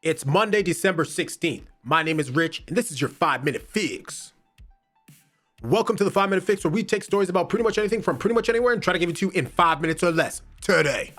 It's Monday, December 16th. My name is Rich, and this is your 5-Minute Fix. Welcome to the 5-Minute Fix, where we take stories about pretty much anything from pretty much anywhere and try to give it to you in 5 minutes or less. Today,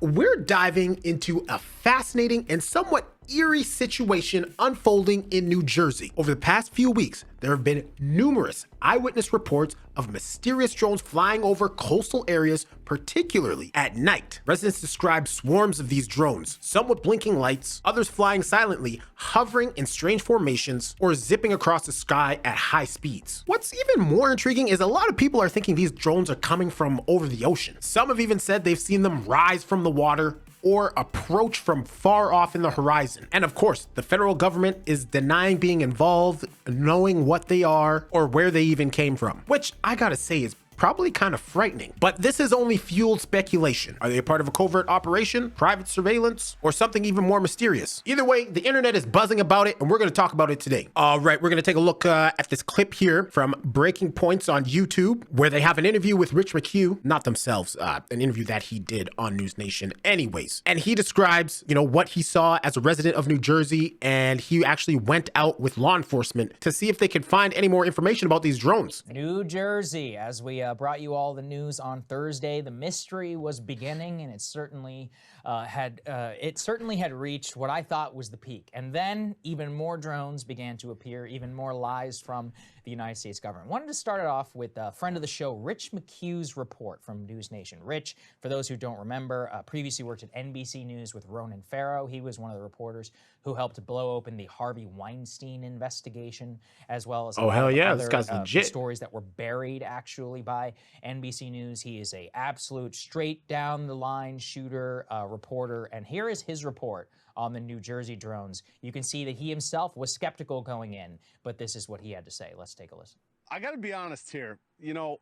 we're diving into a fascinating and somewhat eerie situation unfolding in New Jersey. Over the past few weeks, there have been numerous eyewitness reports of mysterious drones flying over coastal areas, particularly at night. Residents describe swarms of these drones, some with blinking lights, others flying silently, hovering in strange formations, or zipping across the sky at high speeds. What's even more intriguing is a lot of people are thinking these drones are coming from over the ocean. Some have even said they've seen them rise from the water or approach from far off in the horizon. And of course, the federal government is denying being involved, knowing what they are, or where they even came from, which I gotta say is probably kind of frightening. But this has only fueled speculation. Are they a part of a covert operation, private surveillance, or something even more mysterious? Either way, the internet is buzzing about it, and we're going to talk about it today. All right, we're going to take a look at this clip here from Breaking Points on YouTube, where they have an interview with Rich McHugh, not themselves, an interview that he did on News Nation anyways. And he describes, what he saw as a resident of New Jersey, and he actually went out with law enforcement to see if they could find any more information about these drones. New Jersey, as we brought you all the news on Thursday. The mystery was beginning, and it certainly had reached what I thought was the peak. And then even more drones began to appear, even more lies from the United States government. Wanted to start it off with a friend of the show, Rich McHugh's report from News Nation. Rich, for those who don't remember, previously worked at NBC News with Ronan Farrow. He was one of the reporters who helped blow open the Harvey Weinstein investigation, as well as other stories that were buried actually by NBC News. He is a absolute straight down the line shooter reporter, and here is his report on the New Jersey drones. You can see that he himself was skeptical going in, but this is what he had to say. Let's take a listen. I got to be honest here.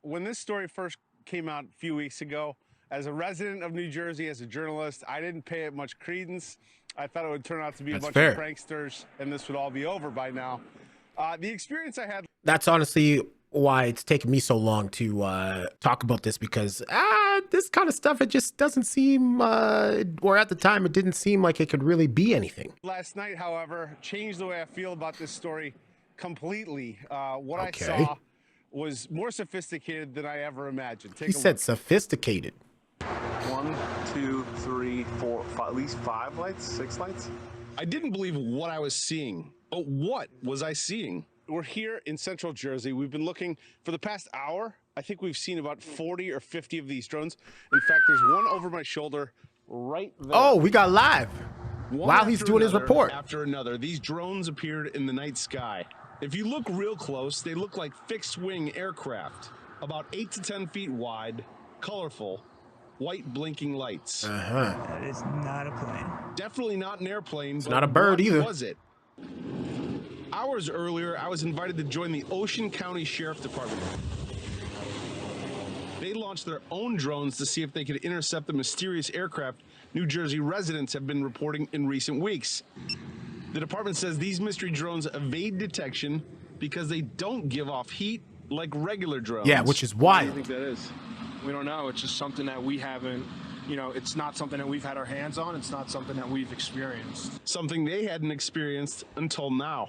When this story first came out a few weeks ago, as a resident of New Jersey, as a journalist, I didn't pay it much credence. I thought it would turn out to be a bunch of pranksters, and this would all be over by now. The experience I had... That's honestly why it's taken me so long to talk about this, because this kind of stuff, it just doesn't seem, or at the time, it didn't seem like it could really be anything. Last night, however, changed the way I feel about this story completely. What I saw was more sophisticated than I ever imagined. He said sophisticated. 1, 2, 3, 4, 5, at least 5 lights, 6 lights. I didn't believe what I was seeing. But what was I seeing? We're here in central Jersey. We've been looking for the past hour. I think we've seen about 40 or 50 of these drones. In fact, there's one over my shoulder right there. Oh, we got live while he's doing his report. After another, these drones appeared in the night sky. If you look real close, they look like fixed-wing aircraft, about 8 to 10 feet wide, colorful, white blinking lights. That is not a plane. Definitely not an airplane. It's not a bird either. Was it? Hours earlier, I was invited to join the Ocean County Sheriff Department. They launched their own drones to see if they could intercept the mysterious aircraft New Jersey residents have been reporting in recent weeks. The department says these mystery drones evade detection because they don't give off heat like regular drones. Yeah, which is Why wild. do you think that is? We don't know. It's just something that we haven't, it's not something that we've had our hands on. It's not something that we've experienced. Something they hadn't experienced until now.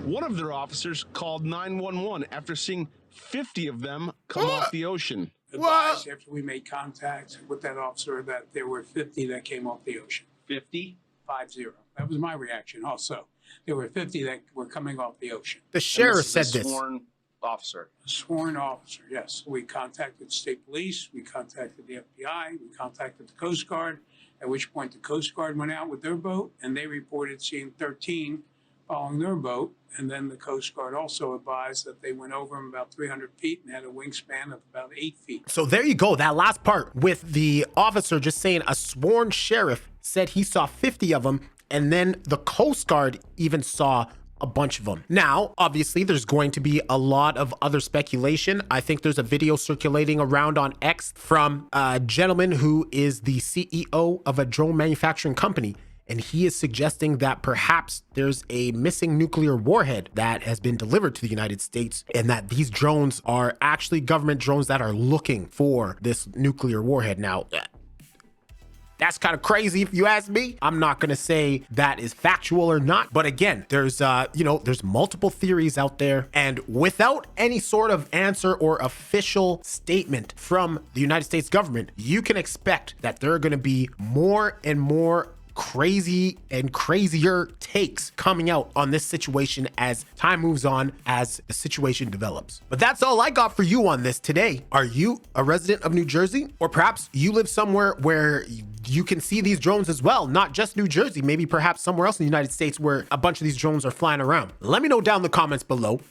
One of their officers called 911 after seeing 50 of them come off the ocean. Advised after we made contact with that officer that there were 50 that came off the ocean. 50? 50. That was my reaction also. There were 50 that were coming off the ocean. The sheriff said this. Sworn officer. A sworn officer, yes. We contacted state police, we contacted the FBI, we contacted the Coast Guard, at which point the Coast Guard went out with their boat and they reported seeing 13 following their boat. And then the Coast Guard also advised that they went over them about 300 feet and had a wingspan of about 8 feet. So there you go. That last part with the officer just saying a sworn sheriff said he saw 50 of them. And then the Coast Guard even saw a bunch of them. Now, obviously, there's going to be a lot of other speculation. I think there's a video circulating around on X from a gentleman who is the CEO of a drone manufacturing company. And he is suggesting that perhaps there's a missing nuclear warhead that has been delivered to the United States, and that these drones are actually government drones that are looking for this nuclear warhead. Now, That's kind of crazy if you ask me. I'm not going to say that is factual or not. But again, there's, there's multiple theories out there. And without any sort of answer or official statement from the United States government, you can expect that there are going to be more and more crazy and crazier takes coming out on this situation as time moves on, as the situation develops. But that's all I got for you on this today. Are you a resident of New Jersey? Or perhaps you live somewhere where you can see these drones as well, not just New Jersey, maybe perhaps somewhere else in the United States where a bunch of these drones are flying around. Let me know down in the comments below.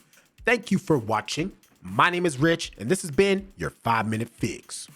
Thank you for watching. My name is Rich, and this has been your 5-Minute Fix.